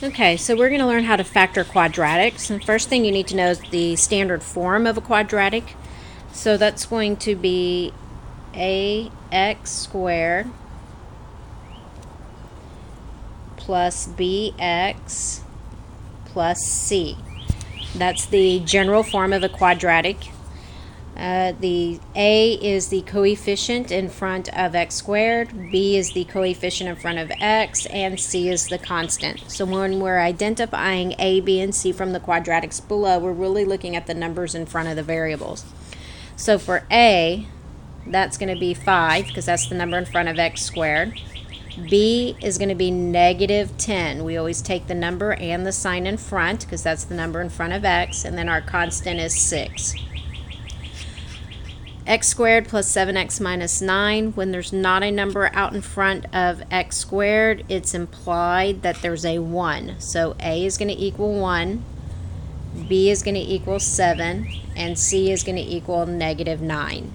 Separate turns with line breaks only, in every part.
Okay, so we're going to learn how to factor quadratics. And first thing you need to know is the standard form of a quadratic. So that's going to be ax squared plus bx plus c. That's the general form of a quadratic. The a is the coefficient in front of x squared, b is the coefficient in front of x, and c is the constant. So when we're identifying a, b, and c from the quadratics below, we're really looking at the numbers in front of the variables. So for a, that's going to be 5 because that's the number in front of x squared. B is going to be negative 10. We always take the number and the sign in front because that's the number in front of x, and then our constant is 6. X squared plus 7x minus 9. When there's not a number out in front of x squared, it's implied that there's a 1. So a is going to equal 1, b is going to equal 7, and c is going to equal negative 9.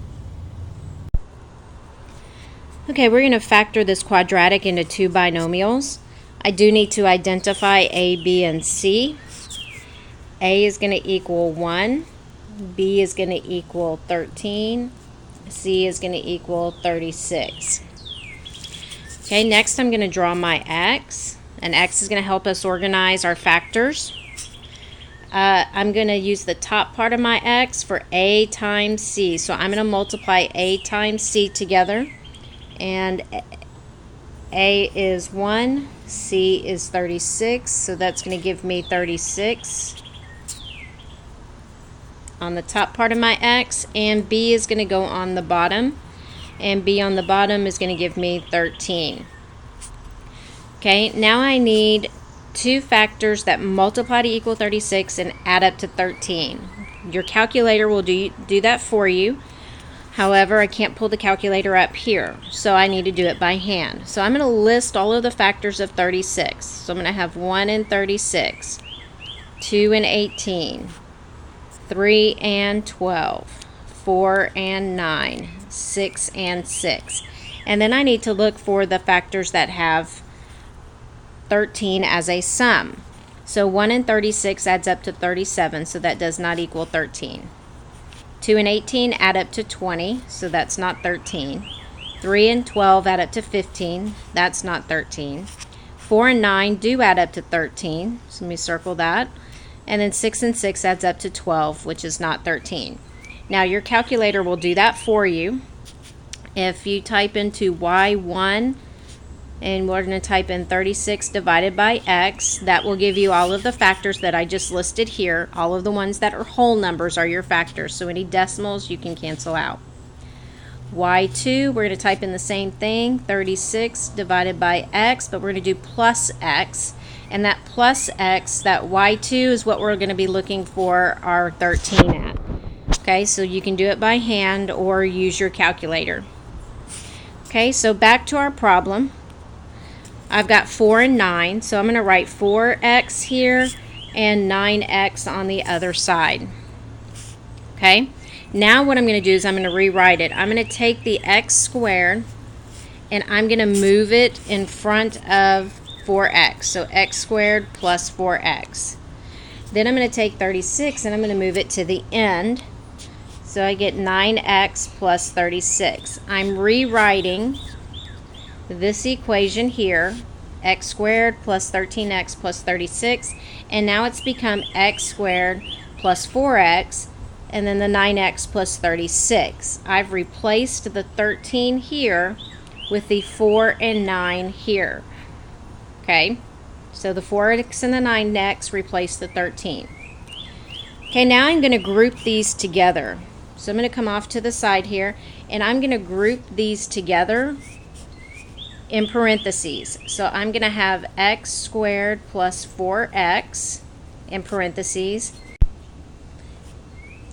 Okay, we're going to factor this quadratic into two binomials. I do need to identify a, b, and c. A is going to equal 1. B is going to equal 13. C is going to equal 36. Okay, next I'm going to draw my x. And x is going to help us organize our factors. I'm going to use the top part of my x for a times c. So I'm going to multiply a times c together. And a is 1, c is 36. So that's going to give me 36 on the top part of my x, and b is going to go on the bottom, and b on the bottom is going to give me 13. Okay, now I need two factors that multiply to equal 36 and add up to 13. Your calculator will do that for you. However, I can't pull the calculator up here, so I need to do it by hand. So I'm going to list all of the factors of 36. So I'm going to have 1 and 36, 2 and 18, 3 and 12, 4 and 9, 6 and 6. And then I need to look for the factors that have 13 as a sum. So 1 and 36 adds up to 37, so that does not equal 13. 2 and 18 add up to 20, so that's not 13. 3 and 12 add up to 15, that's not 13. 4 and 9 do add up to 13, so let me circle that. And then 6 and 6 adds up to 12, which is not 13. Now your calculator will do that for you. If you type into y1, and we're going to type in 36 divided by x, that will give you all of the factors that I just listed here. All of the ones that are whole numbers are your factors, so any decimals you can cancel out. y2, we're going to type in the same thing, 36 divided by x, but we're going to do plus x. And that plus x, that y2 is what we're going to be looking for our 13 at. Okay, so you can do it by hand or use your calculator. Okay, so back to our problem. I've got 4 and 9, so I'm going to write 4x here and 9x on the other side. Okay, now what I'm going to do is I'm going to rewrite it. I'm going to take the x squared and I'm going to move it in front of 4x, so x squared plus 4x. Then I'm going to take 36 and I'm going to move it to the end, so I get 9x plus 36. I'm rewriting this equation here, x squared plus 13x plus 36, and now it's become x squared plus 4x, and then the 9x plus 36. I've replaced the 13 here with the 4 and 9 here. Okay, so the 4x and the 9x replace the 13. Okay, now I'm going to group these together. So I'm going to come off to the side here, and I'm going to group these together in parentheses. So I'm going to have x squared plus 4x in parentheses,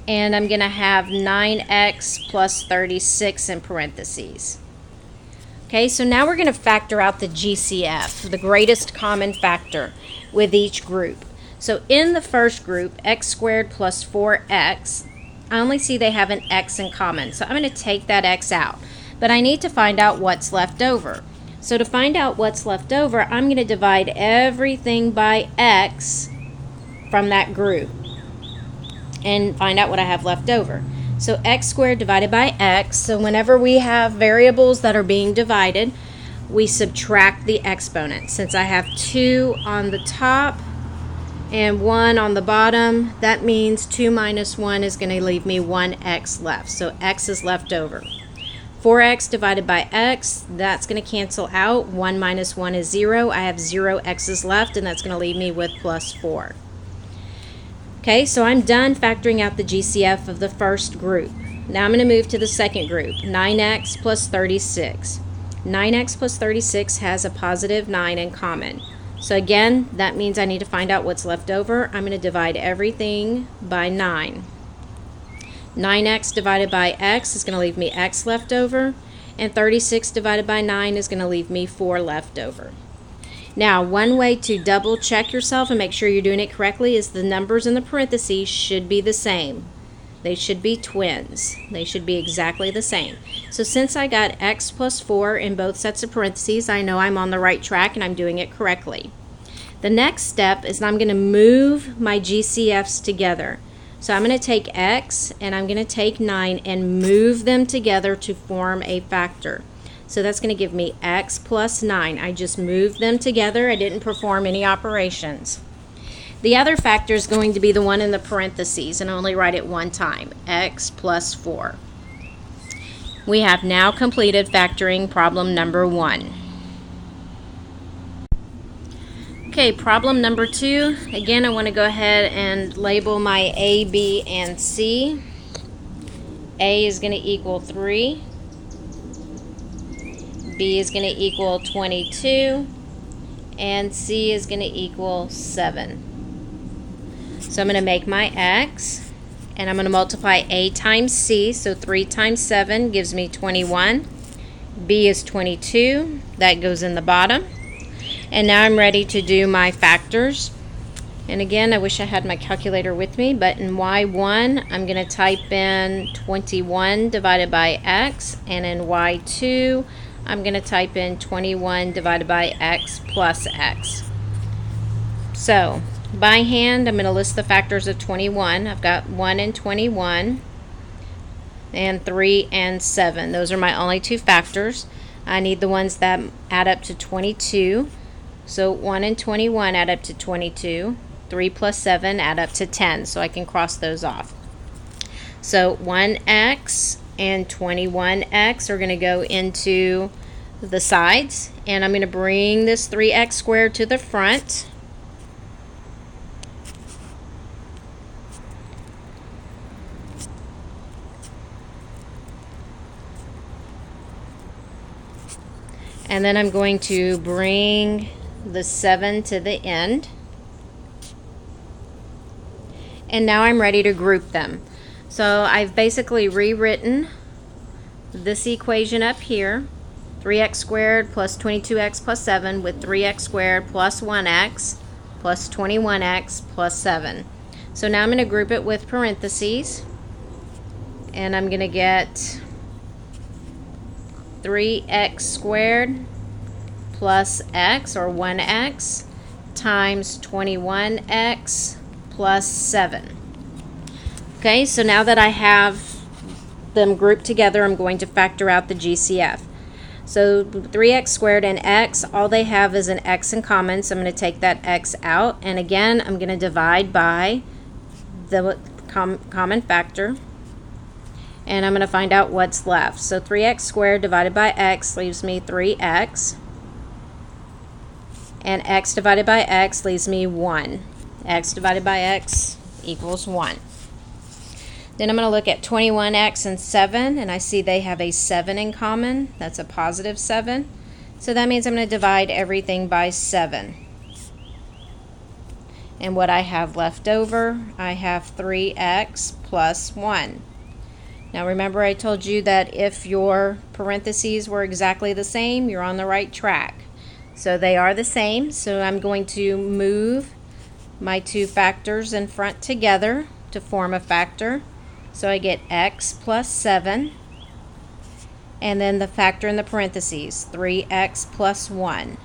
and I'm going to have 9x plus 36 in parentheses. Okay, so now we're going to factor out the GCF, the greatest common factor, with each group. So in the first group, x squared plus 4x, I only see they have an x in common. So I'm going to take that x out. But I need to find out what's left over. So to find out what's left over, I'm going to divide everything by x from that group and find out what I have left over. So x squared divided by x. So whenever we have variables that are being divided, we subtract the exponent. Since I have 2 on the top and 1 on the bottom, that means 2 minus 1 is going to leave me 1x left. So x is left over. 4x divided by x, that's going to cancel out. 1 minus 1 is 0. I have 0 x's left, and that's going to leave me with plus 4. Okay, so I'm done factoring out the GCF of the first group. Now I'm going to move to the second group, 9x plus 36. 9x plus 36 has a positive 9 in common. So again, that means I need to find out what's left over. I'm going to divide everything by 9. 9x divided by x is going to leave me x left over, and 36 divided by 9 is going to leave me 4 left over. Now, one way to double check yourself and make sure you're doing it correctly is the numbers in the parentheses should be the same. They should be twins. They should be exactly the same. So since I got x plus 4 in both sets of parentheses, I know I'm on the right track and I'm doing it correctly. The next step is I'm going to move my GCFs together. So I'm going to take x and I'm going to take 9 and move them together to form a factor. So that's going to give me x plus 9. I just moved them together. I didn't perform any operations. The other factor is going to be the one in the parentheses, and I only write it one time, x plus 4. We have now completed factoring problem number 1. Okay, problem number 2. Again, I want to go ahead and label my A, B, and C. A is going to equal 3. B is going to equal 22. And C is going to equal 7. So I'm going to make my x, and I'm going to multiply A times C. So 3 times 7 gives me 21. B is 22. That goes in the bottom. And now I'm ready to do my factors. And again, I wish I had my calculator with me, but in y1, I'm going to type in 21 divided by x, and in y2, I'm going to type in 21 divided by x plus x. So, by hand, I'm going to list the factors of 21. I've got 1 and 21, and 3 and 7. Those are my only two factors. I need the ones that add up to 22. So 1 and 21 add up to 22. 3 plus 7 add up to 10. So I can cross those off. So 1x and 21x are going to go into the sides. And I'm going to bring this 3x squared to the front. And then I'm going to bring the 7 to the end. And now I'm ready to group them. So I've basically rewritten this equation up here, 3x squared plus 22x plus 7 with 3x squared plus 1x plus 21x plus 7. So now I'm going to group it with parentheses, and I'm going to get 3x squared plus x, or 1x, times 21x plus 7. Okay, so now that I have them grouped together, I'm going to factor out the GCF. So 3x squared and x, all they have is an x in common, so I'm going to take that x out. And again, I'm going to divide by the common factor. And I'm going to find out what's left. So 3x squared divided by x leaves me 3x. And x divided by x leaves me 1. X divided by x equals 1. Then I'm going to look at 21x and 7, and I see they have a 7 in common. That's a positive 7. So that means I'm going to divide everything by 7. And what I have left over, I have 3x plus 1. Now remember, I told you that if your parentheses were exactly the same, you're on the right track. So they are the same, so I'm going to move my two factors in front together to form a factor. So I get x plus 7, and then the factor in the parentheses, 3x plus 1.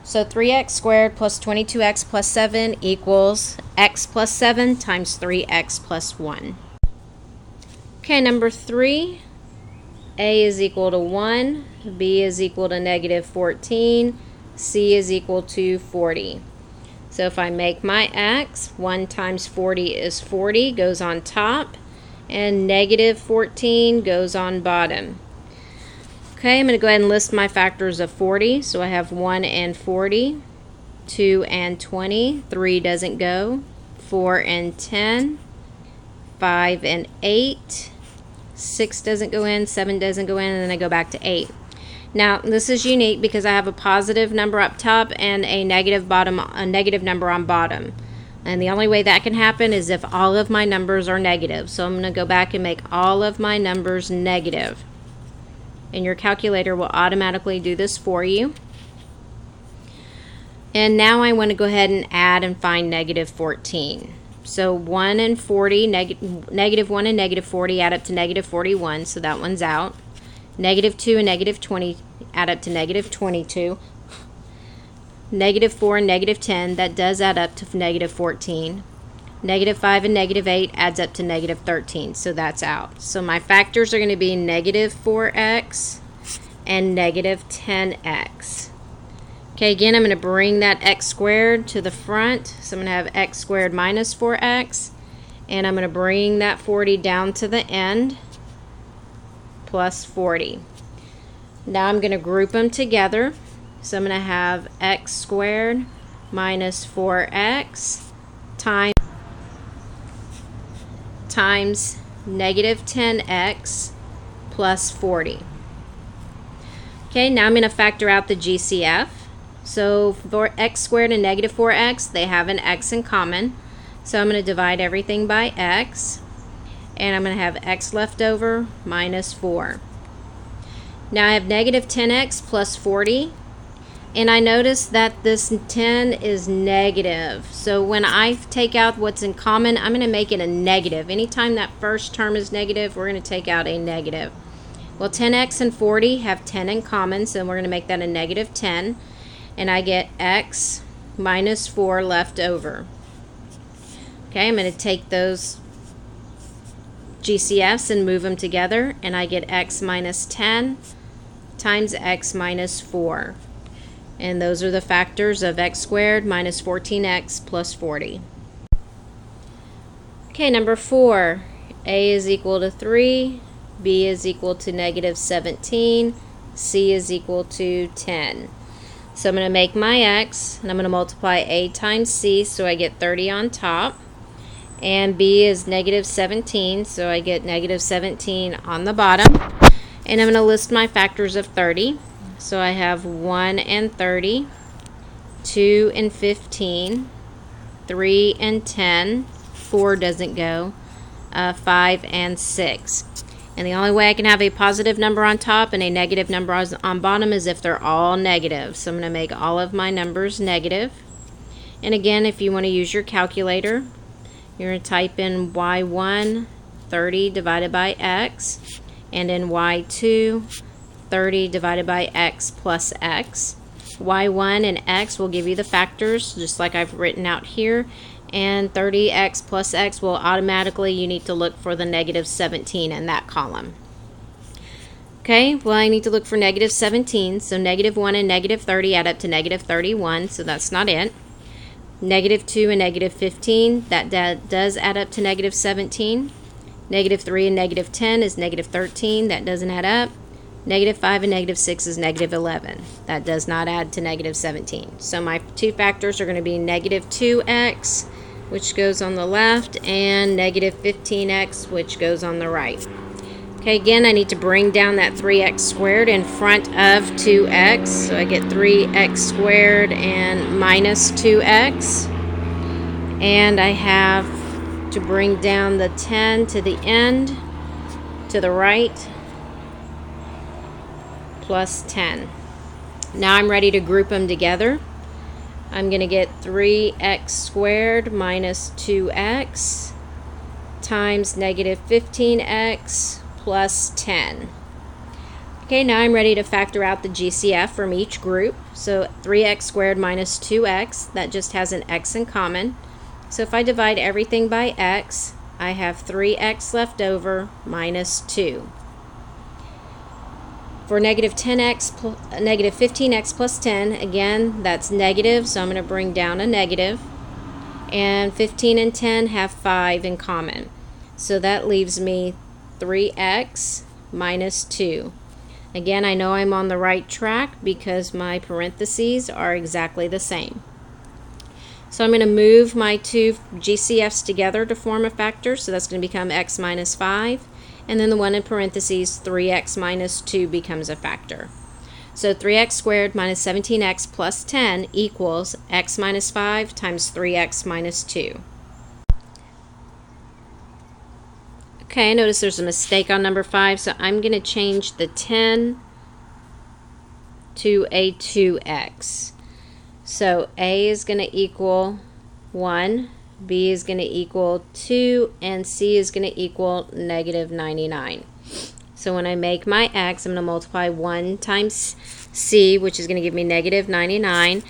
So 3x squared plus 22x plus 7 equals x plus 7 times 3x plus 1. Okay, number 3, a is equal to 1, b is equal to negative 14, c is equal to 40. So if I make my x, 1 times 40 is 40, goes on top, and negative 14 goes on bottom. Okay, I'm going to go ahead and list my factors of 40. So I have 1 and 40, 2 and 20, 3 doesn't go, 4 and 10, 5 and 8, 6 doesn't go in, 7 doesn't go in, and then I go back to 8. Now this is unique because I have a positive number up top and a negative number on bottom. And the only way that can happen is if all of my numbers are negative. So I'm going to go back and make all of my numbers negative. And your calculator will automatically do this for you. And now I want to go ahead and add and find negative 14. So 1 and 40, negative 1 and negative 40 add up to negative 41, so that one's out. Negative 2 and negative 20 add up to negative 22. Negative 4 and negative 10, that does add up to negative 14. Negative 5 and negative 8 adds up to negative 13, so that's out. So my factors are going to be negative 4x and negative 10x. Okay, again, I'm going to bring that x squared to the front. So I'm going to have x squared minus 4x. And I'm going to bring that 40 down to the end, plus 40. Now I'm going to group them together. So I'm going to have x squared minus 4x times negative 10x plus 40. Okay, now I'm going to factor out the GCF. So for x squared and negative 4x, they have an x in common. So I'm going to divide everything by x. And I'm going to have x left over minus 4. Now I have negative 10x plus 40. And I notice that this 10 is negative. So when I take out what's in common, I'm going to make it a negative. Anytime that first term is negative, we're going to take out a negative. Well, 10x and 40 have 10 in common, so we're going to make that a negative 10. And I get x minus 4 left over. Okay, I'm going to take those GCFs and move them together, and I get x minus 10 times x minus 4. And those are the factors of x squared minus 14x plus 40. Okay, number 4. A is equal to 3, B is equal to negative 17, C is equal to 10. So I'm going to make my x, and I'm going to multiply A times C, so I get 30 on top. And B is negative 17, so I get negative 17 on the bottom. And I'm going to list my factors of 30. So I have 1 and 30, 2 and 15, 3 and 10, 4 doesn't go, 5 and 6. And the only way I can have a positive number on top and a negative number on bottom is if they're all negative. So I'm going to make all of my numbers negative. And again, if you want to use your calculator, you're going to type in y1, 30 divided by x, and in y2, 30 divided by x plus x. y1 and x will give you the factors, just like I've written out here. And 30x plus x will automatically, you need to look for the negative 17 in that column. Okay, well I need to look for negative 17, so negative 1 and negative 30 add up to negative 31, so that's not it. Negative 2 and negative 15, that does add up to negative 17. Negative 3 and negative 10 is negative 13, that doesn't add up. Negative 5 and negative 6 is negative 11. That does not add to negative 17. So my two factors are going to be negative 2x, which goes on the left, and negative 15x, which goes on the right. Okay, again, I need to bring down that 3x squared in front of 2x. So I get 3x squared and minus 2x. And I have to bring down the 10 to the end, to the right, plus 10. Now I'm ready to group them together. I'm going to get 3x squared minus 2x times negative 15x plus 10. Okay, now I'm ready to factor out the GCF from each group. So 3x squared minus 2x, that just has an x in common. So if I divide everything by x, I have 3x left over minus 2. For negative 15x plus 10, again, that's negative, so I'm going to bring down a negative. And 15 and 10 have 5 in common. So that leaves me 3x minus 2. Again, I know I'm on the right track because my parentheses are exactly the same. So I'm going to move my two GCFs together to form a factor. So that's going to become x minus 5. And then the one in parentheses, 3x minus 2, becomes a factor. So 3x squared minus 17x plus 10 equals x minus 5 times 3x minus 2. Okay, notice there's a mistake on number 5, so I'm going to change the 10 to a 2x. So a is going to equal 1, b is going to equal 2, and c is going to equal negative 99. So when I make my x, I'm going to multiply 1 times c, which is going to give me negative 99,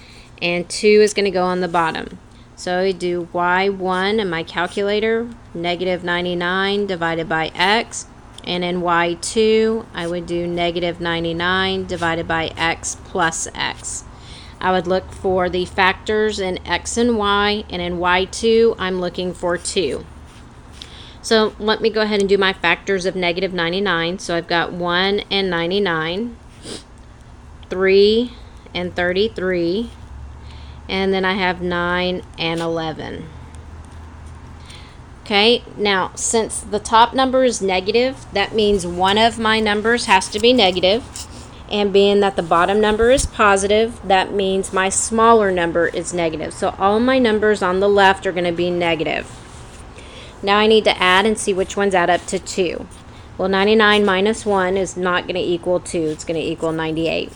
and 2 is going to go on the bottom. So I do y1 in my calculator, negative 99 divided by x, and in y2 I would do negative 99 divided by x plus x. I would look for the factors in x and y, and in y2 I'm looking for 2. So let me go ahead and do my factors of negative 99. So I've got 1 and 99, 3 and 33, and then I have 9 and 11. Okay, now since the top number is negative, that means one of my numbers has to be negative, and being that the bottom number is positive, that means my smaller number is negative. So all my numbers on the left are going to be negative. Now I need to add and see which ones add up to 2. Well, 99 minus 1 is not going to equal 2. It's going to equal 98.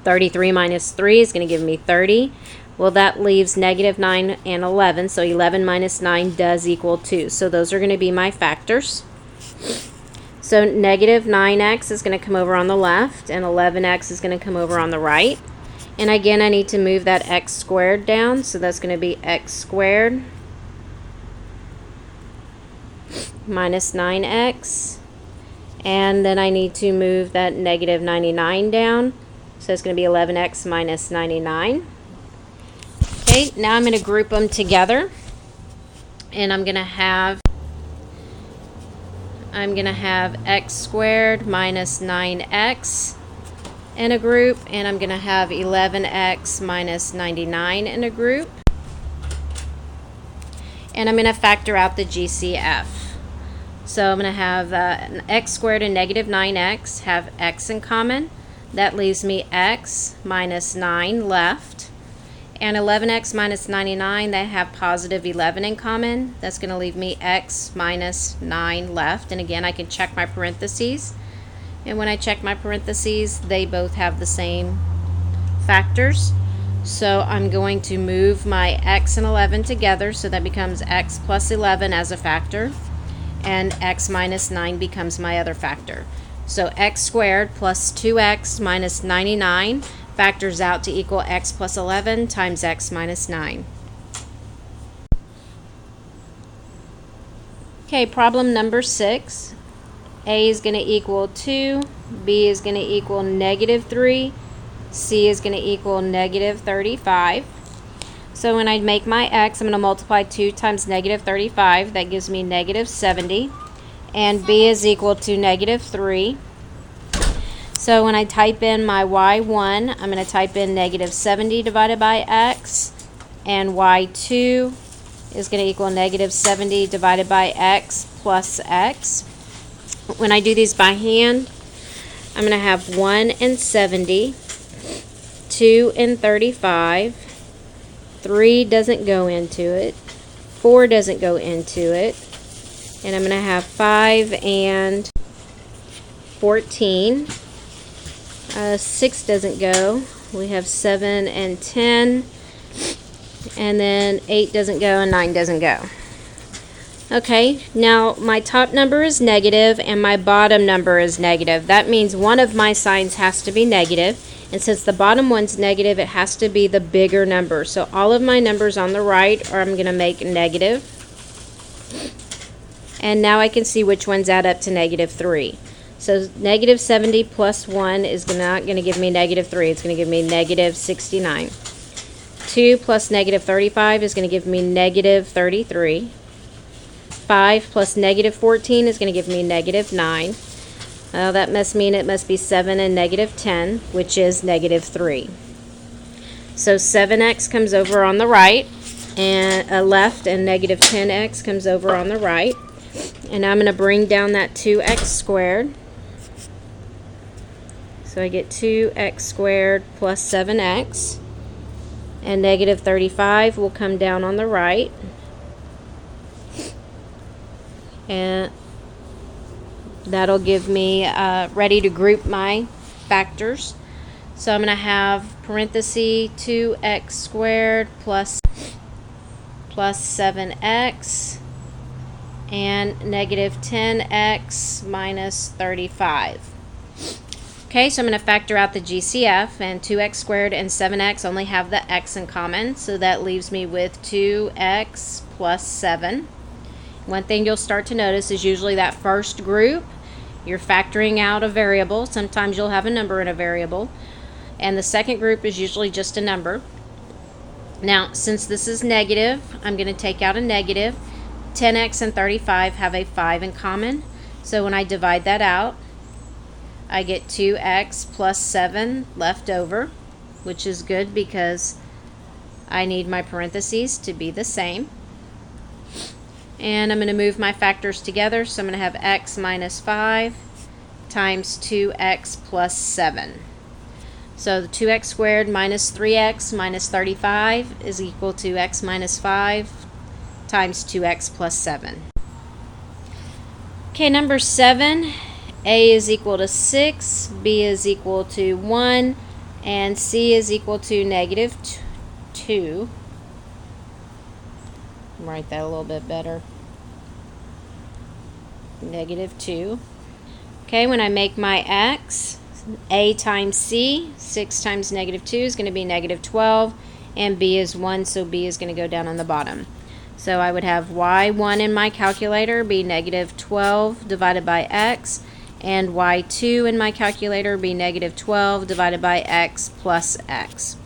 33 minus 3 is going to give me 30. Well, that leaves negative 9 and 11, so 11 minus 9 does equal 2. So those are going to be my factors. So negative 9x is going to come over on the left, and 11x is going to come over on the right. And again, I need to move that x squared down, so that's going to be x squared minus 9x. And then I need to move that negative 99 down, so it's going to be 11x minus 99. Okay, now I'm going to group them together, and I'm going to have x squared minus 9x in a group, and I'm going to have 11x minus 99 in a group. And I'm going to factor out the GCF. So I'm going to have x squared and negative 9x have x in common. That leaves me x minus 9 left. And 11x minus 99, they have positive 11 in common. That's going to leave me x minus 9 left. And again, I can check my parentheses. And when I check my parentheses, they both have the same factors. So I'm going to move my x and 11 together, so that becomes x plus 11 as a factor. And x minus 9 becomes my other factor. So x squared plus 2x minus 99 factors out to equal x plus 11 times x minus 9. Okay, problem number 6. A is going to equal 2, B is going to equal negative 3, C is going to equal negative 35. So when I make my x, I'm going to multiply 2 times negative 35. That gives me negative 70. And B is equal to negative 3. So when I type in my y1, I'm going to type in negative 70 divided by x, and y2 is going to equal negative 70 divided by x plus x. When I do these by hand, I'm going to have 1 and 70, 2 and 35, 3 doesn't go into it, 4 doesn't go into it, and I'm going to have 5 and 14. 6 doesn't go. We have 7 and 10, and then 8 doesn't go, and 9 doesn't go. Okay, now my top number is negative and my bottom number is negative. That means one of my signs has to be negative. And since the bottom one's negative, it has to be the bigger number. So all of my numbers on the right are I'm going to make negative. And now I can see which ones add up to negative 3. So negative 70 plus 1 is not going to give me negative 3. It's going to give me negative 69. 2 plus negative 35 is going to give me negative 33. 5 plus negative 14 is going to give me negative 9. That must mean it must be 7 and negative 10, which is negative 3. So 7x comes over on the right, and left, and negative 10x comes over on the right. And I'm going to bring down that 2x squared. So I get 2x squared plus 7x. And negative 35 will come down on the right. And that'll give me ready to group my factors. So I'm going to have parenthesis 2x squared plus 7x and negative 10x minus 35. Okay, so I'm going to factor out the GCF, and 2x squared and 7x only have the x in common, so that leaves me with 2x plus 7. One thing you'll start to notice is usually that first group, you're factoring out a variable. Sometimes you'll have a number in a variable. And the second group is usually just a number. Now, since this is negative, I'm going to take out a negative. 10x and 35 have a 5 in common. So when I divide that out, I get 2x plus 7 left over, which is good because I need my parentheses to be the same. And I'm going to move my factors together, so I'm going to have x minus 5 times 2x plus 7. So the 2x squared minus 3x minus 35 is equal to x minus 5 times 2x plus 7. Okay, number 7, a is equal to 6, b is equal to 1, and c is equal to negative 2. Write that a little bit better. Negative 2. Okay, when I make my x, a times c, 6 times negative 2 is going to be negative 12, and b is 1, so b is going to go down on the bottom. So I would have y1 in my calculator be negative 12 divided by x, and y2 in my calculator be negative 12 divided by x plus x.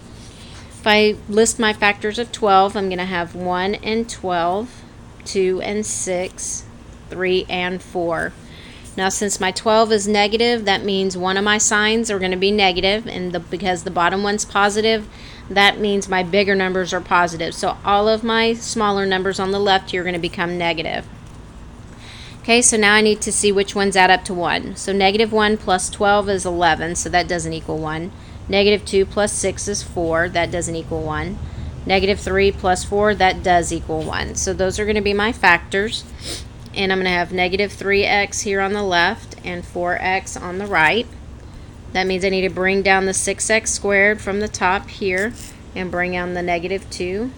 If I list my factors of 12, I'm going to have 1 and 12, 2 and 6, 3 and 4. Now since my 12 is negative, that means one of my signs are going to be negative, and because the bottom one's positive, that means my bigger numbers are positive. So all of my smaller numbers on the left here are going to become negative. Okay, so now I need to see which ones add up to 1. So negative 1 plus 12 is 11, so that doesn't equal 1. Negative 2 plus 6 is 4, that doesn't equal 1. Negative 3 plus 4, that does equal 1. So those are going to be my factors. And I'm going to have negative 3x here on the left and 4x on the right. That means I need to bring down the 6x squared from the top here and bring down the negative 2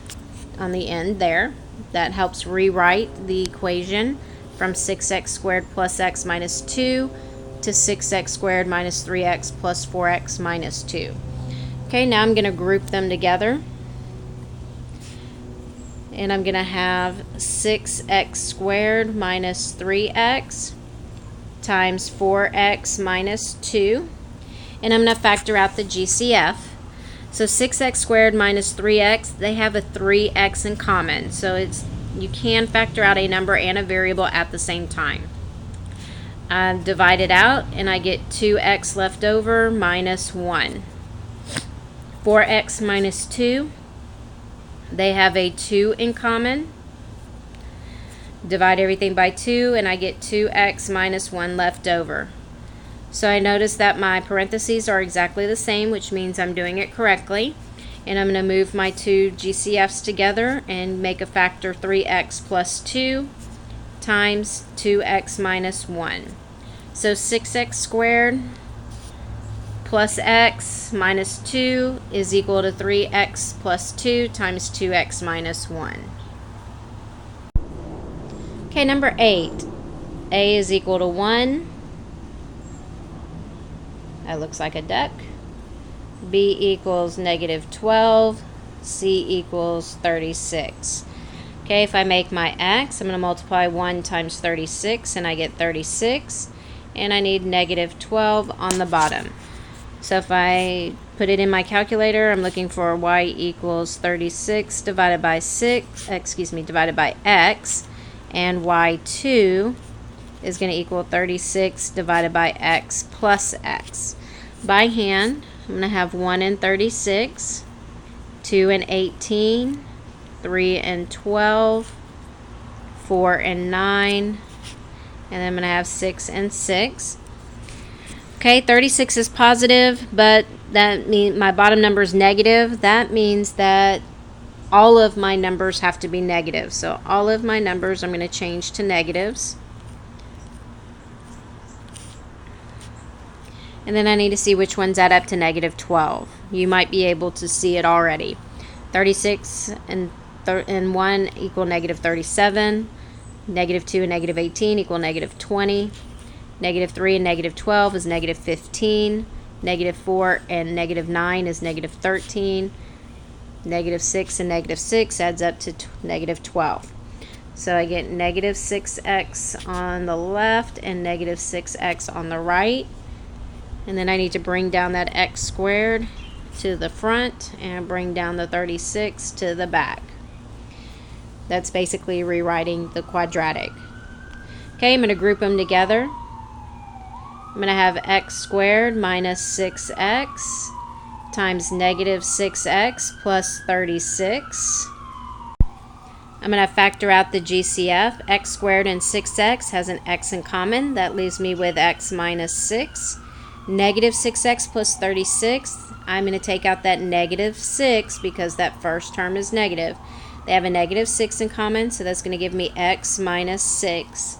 on the end there. That helps rewrite the equation from 6x squared plus x minus 2 to 6x squared minus 3x plus 4x minus 2. Okay, now I'm going to group them together. And I'm going to have 6x squared minus 3x times 4x minus 2. And I'm going to factor out the GCF. So 6x squared minus 3x, they have a 3x in common. So you can factor out a number and a variable at the same time. I divide it out and I get 2x left over minus 1. 4x minus 2. They have a 2 in common. Divide everything by 2 and I get 2x minus 1 left over. So I notice that my parentheses are exactly the same, which means I'm doing it correctly. And I'm going to move my two GCFs together and make a factor 3x plus 2 times 2x minus 1. So 6x squared plus x minus 2 is equal to 3x plus 2 times 2x minus 1. Okay, number 8. A is equal to 1. That looks like a duck. B equals negative 12. C equals 36. Okay, if I make my x, I'm going to multiply 1 times 36, and I get 36. And I need negative 12 on the bottom. So if I put it in my calculator, I'm looking for y equals 36 divided by divided by x, and y2 is going to equal 36 divided by x plus x. By hand, I'm going to have 1 and 36, 2 and 18, 3 and 12, 4 and 9, and then I'm going to have 6 and 6. Okay, 36 is positive, but that means my bottom number is negative. That means that all of my numbers have to be negative. So all of my numbers I'm going to change to negatives. And then I need to see which ones add up to negative 12. You might be able to see it already. 36 and 1 equal negative 37. Negative 2 and negative 18 equal negative 20. Negative 3 and negative 12 is negative 15. Negative 4 and negative 9 is negative 13. Negative 6 and negative 6 adds up to negative 12. So I get negative 6x on the left and negative 6x on the right. And then I need to bring down that x squared to the front and bring down the 36 to the back. That's basically rewriting the quadratic. Okay, I'm going to group them together. I'm going to have x squared minus 6x times negative 6x plus 36. I'm going to factor out the GCF. X squared and 6x has an x in common. That leaves me with x minus 6. Negative 6x plus 36. I'm going to take out that negative 6 because that first term is negative. They have a negative 6 in common, so that's going to give me x minus 6.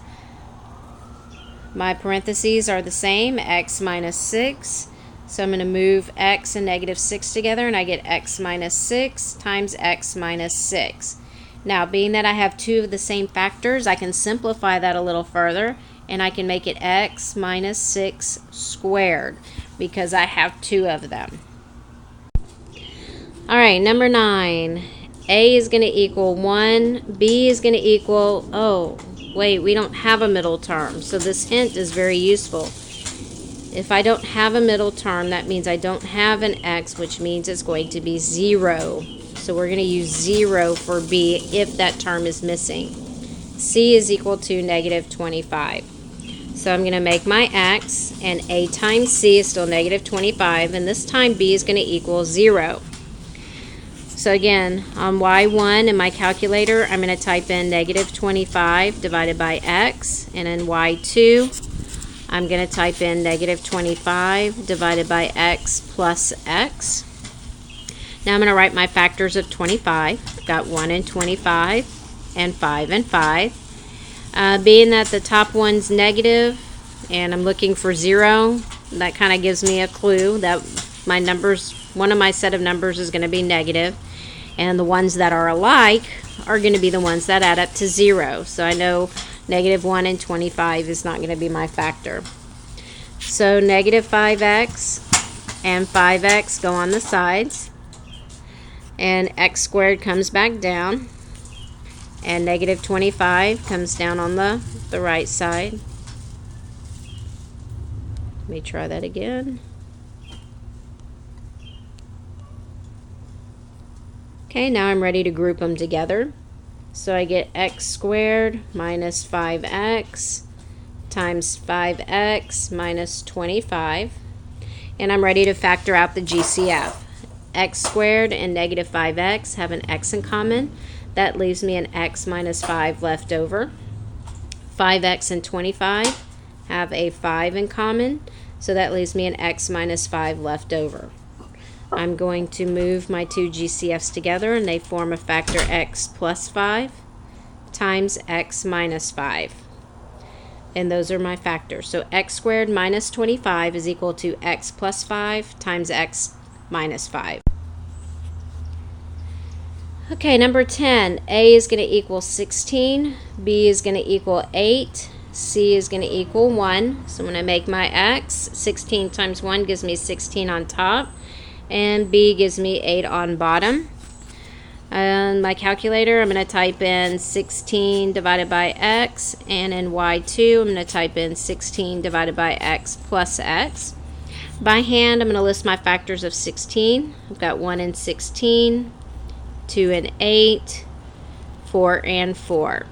My parentheses are the same, x minus 6. So I'm going to move x and negative 6 together, and I get x minus 6 times x minus 6. Now, being that I have two of the same factors, I can simplify that a little further, and I can make it x minus 6 squared because I have two of them. All right, number 9. A is going to equal 1. B is going to equal, oh, wait, we don't have a middle term, so this hint is very useful. If I don't have a middle term, that means I don't have an x, which means it's going to be 0. So we're going to use 0 for B if that term is missing. C is equal to negative 25. So I'm going to make my x, and A times C is still negative 25, and this time B is going to equal 0. So again, on y1 in my calculator, I'm going to type in negative 25 divided by x, and in y2, I'm going to type in negative 25 divided by x plus x. Now I'm going to write my factors of 25. I've got 1 and 25, and 5 and 5. Being that the top one's negative, and I'm looking for 0, that kind of gives me a clue that my numbers, one of my set of numbers is going to be negative. And the ones that are alike are going to be the ones that add up to 0. So I know negative 1 and 25 is not going to be my factor. So negative 5x and 5x go on the sides. And x squared comes back down. And negative 25 comes down on the right side. Let me try that again. Okay, now I'm ready to group them together. So I get x squared minus 5x times 5x minus 25. And I'm ready to factor out the GCF. X squared and negative 5x have an x in common. That leaves me an x minus 5 left over. 5x and 25 have a 5 in common. So that leaves me an x minus 5 left over. I'm going to move my two GCFs together, and they form a factor x plus 5 times x minus 5. And those are my factors. So x squared minus 25 is equal to x plus 5 times x minus 5. Okay, number 10, A is going to equal 16, B is going to equal 8, C is going to equal 1. So I'm going to make my X. 16 times 1 gives me 16 on top, and B gives me 8 on bottom. On my calculator, I'm going to type in 16 divided by X, and in Y2, I'm going to type in 16 divided by X plus X. By hand, I'm going to list my factors of 16. I've got 1 and 16, 2 and 8, 4 and 4.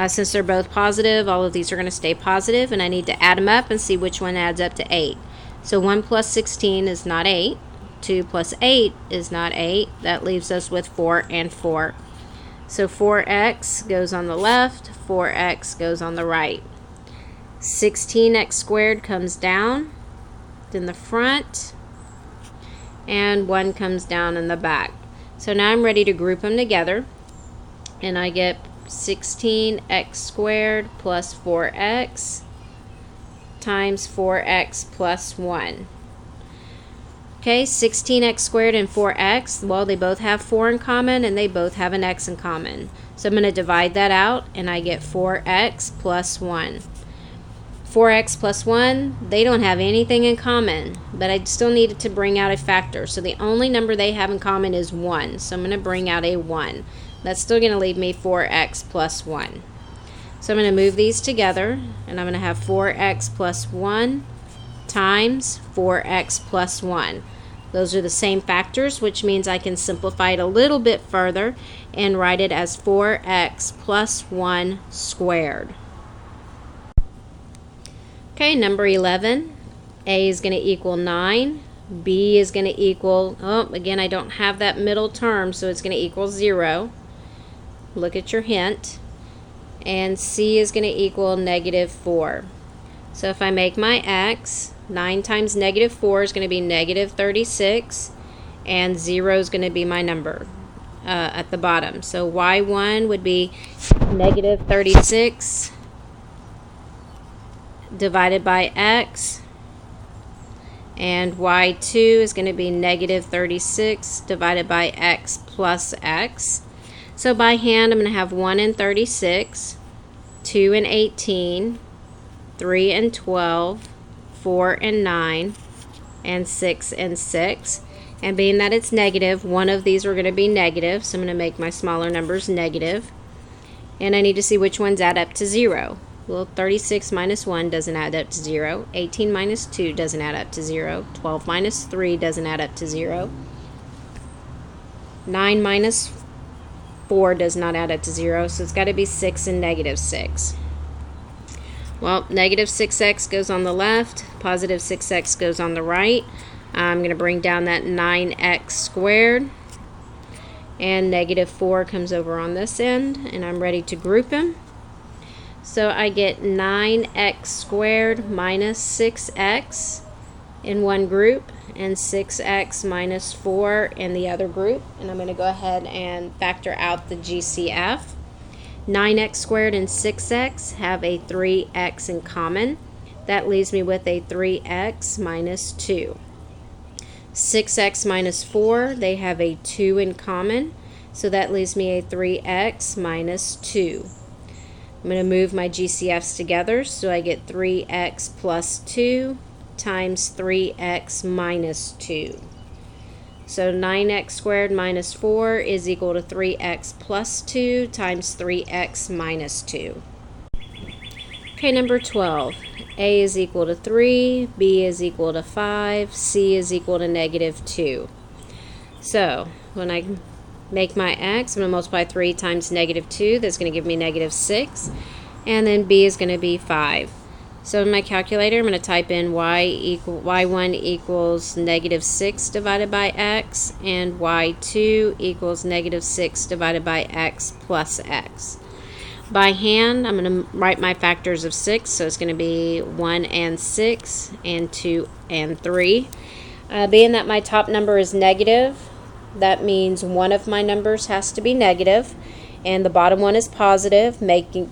Since they're both positive, all of these are going to stay positive, and I need to add them up and see which one adds up to 8. So 1 plus 16 is not 8. 2 plus 8 is not 8. That leaves us with 4 and 4. So 4x goes on the left, 4x goes on the right. 16x squared comes down in the front, and 1 comes down in the back. So now I'm ready to group them together, and I get 16x squared plus 4x times 4x plus 1. Okay, 16x squared and 4x, well, they both have 4 in common, and they both have an x in common. So I'm going to divide that out, and I get 4x plus 1. 4x plus 1, they don't have anything in common, but I still needed to bring out a factor. So the only number they have in common is 1. So I'm going to bring out a 1. That's still going to leave me 4x plus 1. So I'm going to move these together, and I'm going to have 4x plus 1 times 4x plus 1. Those are the same factors, which means I can simplify it a little bit further and write it as 4x plus 1 squared. Okay, number 11, A is going to equal 9, B is going to equal, again, I don't have that middle term, so it's going to equal 0. Look at your hint. And C is going to equal negative 4. So if I make my X, 9 times negative 4 is going to be negative 36, and 0 is going to be my number at the bottom. So Y1 would be negative 36 divided by X, and Y2 is going to be negative 36 divided by X plus X. So by hand, I'm going to have 1 and 36, 2 and 18, 3 and 12, 4 and 9, and 6 and 6. And being that it's negative, one of these are going to be negative, so I'm going to make my smaller numbers negative. And I need to see which ones add up to 0. Well, 36 minus 1 doesn't add up to 0. 18 minus 2 doesn't add up to 0. 12 minus 3 doesn't add up to 0. 9 minus 4 does not add up to 0, so it's got to be 6 and negative 6. Well, negative 6x goes on the left, positive 6x goes on the right. I'm going to bring down that 9x squared, and negative 4 comes over on this end, and I'm ready to group them. So I get 9x squared minus 6x in one group, and 6x minus 4 in the other group. And I'm going to go ahead and factor out the GCF. 9x squared and 6x have a 3x in common. That leaves me with a 3x minus 2. 6x minus 4, they have a 2 in common. So that leaves me a 3x minus 2. I'm going to move my GCFs together, so I get 3x plus 2 times 3x minus 2. So 9x squared minus 4 is equal to 3x plus 2 times 3x minus 2. Okay, number 12. A is equal to 3, B is equal to 5, C is equal to negative 2. So when I make my X, I'm going to multiply 3 times negative 2. That's going to give me negative 6. And then B is going to be 5. So in my calculator, I'm going to type in y1 equals negative 6 divided by x, and y2 equals negative 6 divided by x plus x. By hand, I'm going to write my factors of 6, so it's going to be 1 and 6, and 2 and 3. Being that my top number is negative, that means one of my numbers has to be negative, and the bottom one is positive, making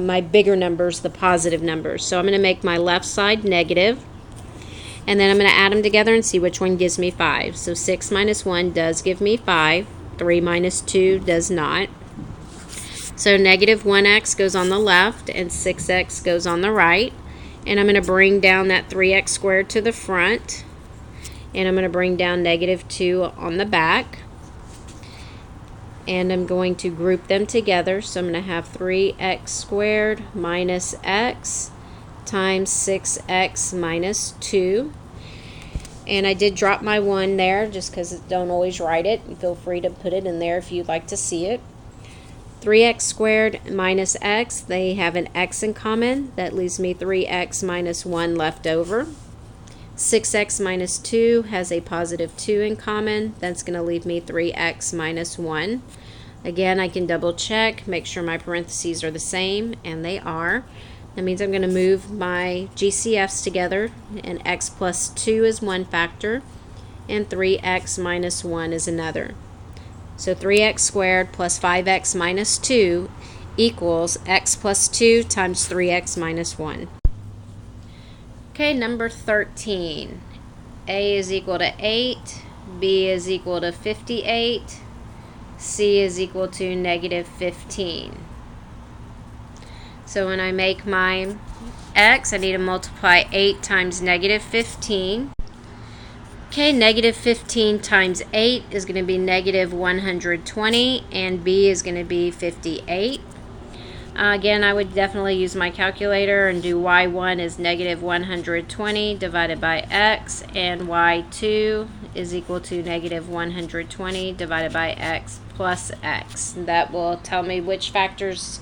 my bigger numbers the positive numbers. So I'm going to make my left side negative, and then I'm going to add them together and see which one gives me 5. So 6 minus 1 does give me 5, 3 minus 2 does not. So negative 1x goes on the left and 6x goes on the right. And I'm going to bring down that 3x squared to the front. And I'm going to bring down negative 2 on the back. And I'm going to group them together. So I'm going to have 3x squared minus x times 6x minus 2. And I did drop my 1 there just because don't always write it. Feel free to put it in there if you'd like to see it. 3x squared minus x, they have an x in common. That leaves me 3x minus 1 left over. 6x minus 2 has a positive 2 in common. That's going to leave me 3x minus 1. Again, I can double check, make sure my parentheses are the same, and they are. That means I'm going to move my GCFs together, and x plus 2 is one factor, and 3x minus 1 is another. So 3x squared plus 5x minus 2 equals x plus 2 times 3x minus 1. Okay, number 13. A is equal to 8, B is equal to 58, C is equal to negative 15. So when I make my x, I need to multiply 8 times negative 15. Okay, negative 15 times 8 is going to be negative 120, and B is going to be 58. Again, I would definitely use my calculator and do y1 is negative 120 divided by x, and y2 is equal to negative 120 divided by x plus x. That will tell me which factors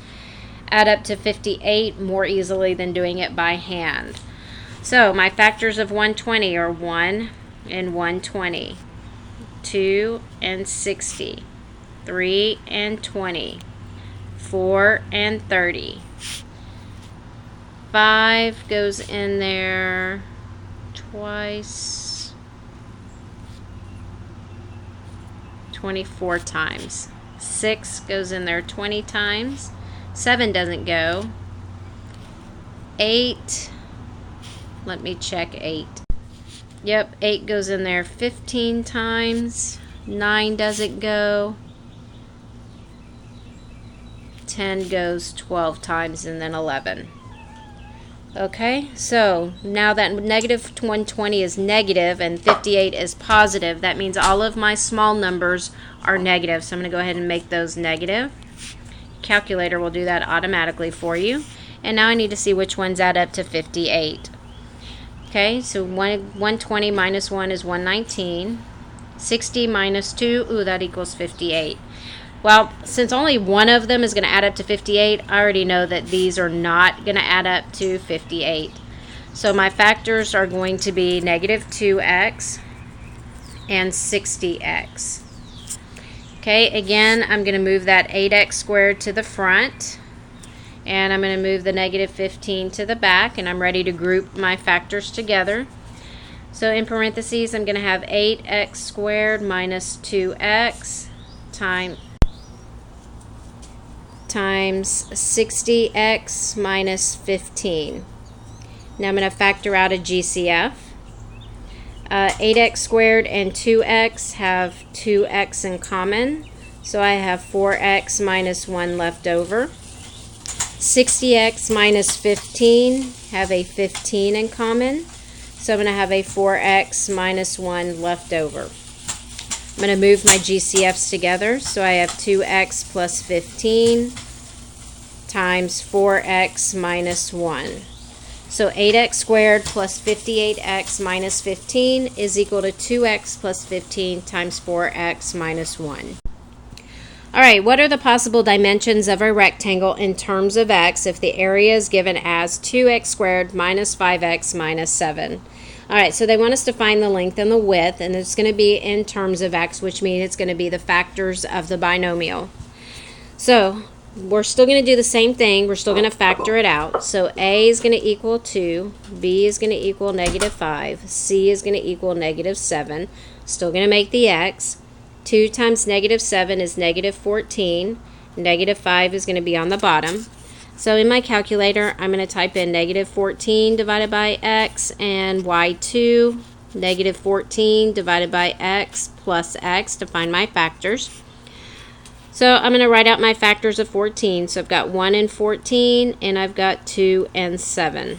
add up to 58 more easily than doing it by hand. So my factors of 120 are 1 and 120, 2 and 60, 3 and 20, 4 and 30. 5 goes in there twice, 24 times. 6 goes in there 20 times. 7 doesn't go. 8, let me check 8. Yep, 8 goes in there 15 times. 9 doesn't go. 10 goes 12 times, and then 11. Okay, so now that negative 120 is negative and 58 is positive, that means all of my small numbers are negative. So I'm going to go ahead and make those negative. Calculator will do that automatically for you. And now I need to see which ones add up to 58. Okay, so 120 minus 1 is 119. 60 minus 2, ooh, that equals 58. Well, since only one of them is going to add up to 58, I already know that these are not going to add up to 58. So my factors are going to be negative 2x and 60x. Okay, again, I'm going to move that 8x squared to the front. And I'm going to move the negative 15 to the back, and I'm ready to group my factors together. So in parentheses, I'm going to have 8x squared minus 2x times 60x minus 15. Now I'm going to factor out a GCF. 8x squared and 2x have 2x in common, so I have 4x minus 1 left over. 60x minus 15 have a 15 in common, so I'm going to have a 4x minus 1 left over. I'm going to move my GCFs together, so I have 2x plus 15 times 4x minus 1. So 8x squared plus 58x minus 15 is equal to 2x plus 15 times 4x minus 1. Alright, what are the possible dimensions of a rectangle in terms of x if the area is given as 2x squared minus 5x minus 7? Alright, so they want us to find the length and the width, and it's going to be in terms of x, which means it's going to be the factors of the binomial. So we're still going to do the same thing. We're still going to factor it out. So A is going to equal 2, B is going to equal negative 5, C is going to equal negative 7. Still going to make the x. 2 times negative 7 is negative 14. Negative 5 is going to be on the bottom. So in my calculator, I'm going to type in negative 14 divided by x and y2, negative 14 divided by x plus x to find my factors. So I'm going to write out my factors of 14. So I've got 1 and 14, and I've got 2 and 7.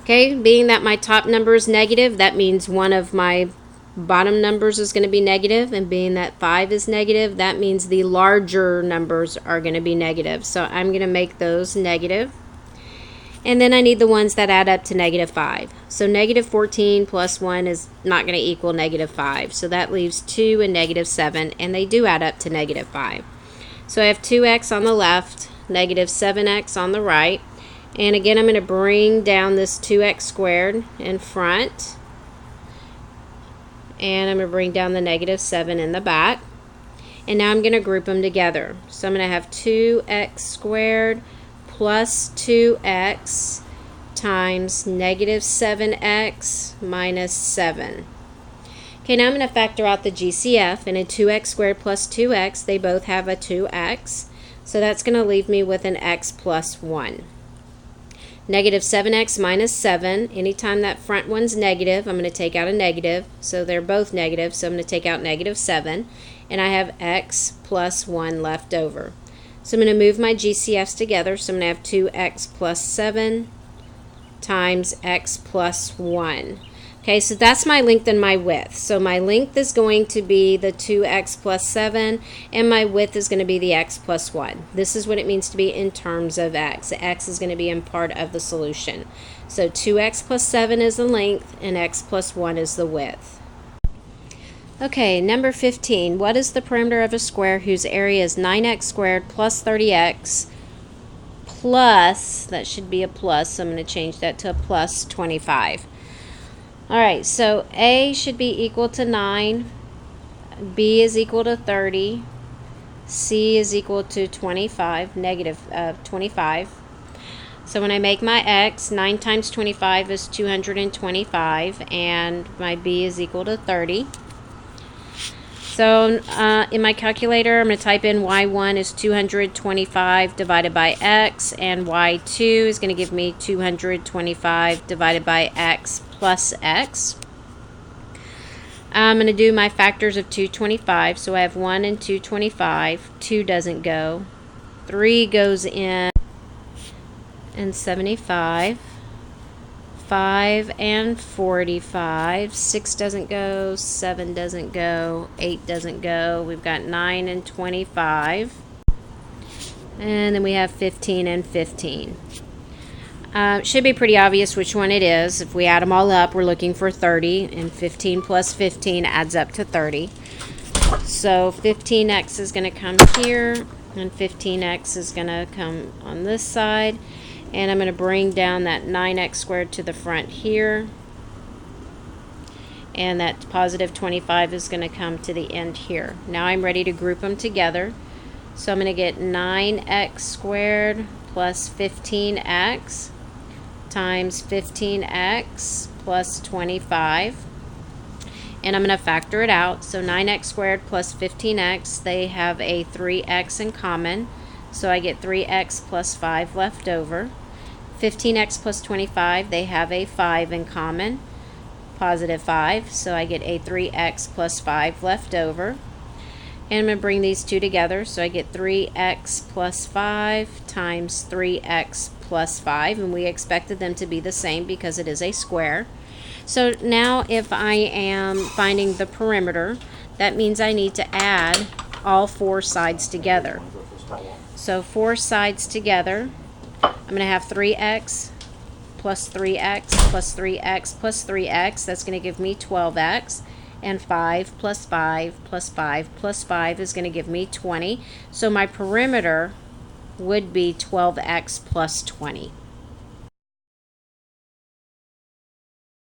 Okay, being that my top number is negative, that means one of my bottom numbers is going to be negative, and being that 5 is negative, that means the larger numbers are going to be negative. So I'm going to make those negative. And then I need the ones that add up to negative 5. So negative 14 plus 1 is not going to equal negative 5. So that leaves 2 and negative 7, and they do add up to negative 5. So I have 2x on the left, negative 7x on the right. And again, I'm going to bring down this 2x squared in front. And I'm going to bring down the negative 7 in the back. And now I'm going to group them together. So I'm going to have 2x squared plus 2x times negative 7x minus 7. Okay, now I'm going to factor out the GCF. And a 2x squared plus 2x, they both have a 2x. So that's going to leave me with an x plus 1. Negative 7x minus 7. Anytime that front one's negative, I'm going to take out a negative. So they're both negative, so I'm going to take out negative 7. And I have x plus 1 left over. So I'm going to move my GCFs together. So I'm going to have 2x plus 7 times x plus 1. Okay, so that's my length and my width. So my length is going to be the 2x plus 7, and my width is going to be the x plus 1. This is what it means to be in terms of x. X is going to be in part of the solution. So 2x plus 7 is the length, and x plus 1 is the width. Okay, number 15. What is the perimeter of a square whose area is 9x squared plus 30x plus, that should be a plus, so I'm going to change that to a plus 25. Alright, so A should be equal to 9, B is equal to 30, C is equal to 25, negative 25. So when I make my X, 9 times 25 is 225, and my B is equal to 30. So in my calculator, I'm going to type in y1 is 225 divided by x, and y2 is going to give me 225 divided by x plus x. I'm going to do my factors of 225. So I have 1 and 225. 2 doesn't go. 3 goes in, and 75. 5 and 45. 6 doesn't go. 7 doesn't go. 8 doesn't go. We've got 9 and 25. And then we have 15 and 15. Should be pretty obvious which one it is. If we add them all up, we're looking for 30, and 15 plus 15 adds up to 30. So 15x is going to come here, and 15x is going to come on this side. And I'm going to bring down that 9x squared to the front here. And that positive 25 is going to come to the end here. Now I'm ready to group them together. So I'm going to get 9x squared plus 15x times 15x plus 25. And I'm going to factor it out. So 9x squared plus 15x, they have a 3x in common. So I get 3x plus 5 left over. 15x plus 25, they have a 5 in common, positive 5. So I get a 3x plus 5 left over. And I'm going to bring these two together. So I get 3x plus 5 times 3x plus 5. And we expected them to be the same because it is a square. So now if I am finding the perimeter, that means I need to add all 4 sides together. So 4 sides together, I'm going to have 3x plus 3x plus 3x plus 3x. That's going to give me 12x. And 5 plus 5 plus 5 plus 5 is going to give me 20. So my perimeter would be 12x plus 20.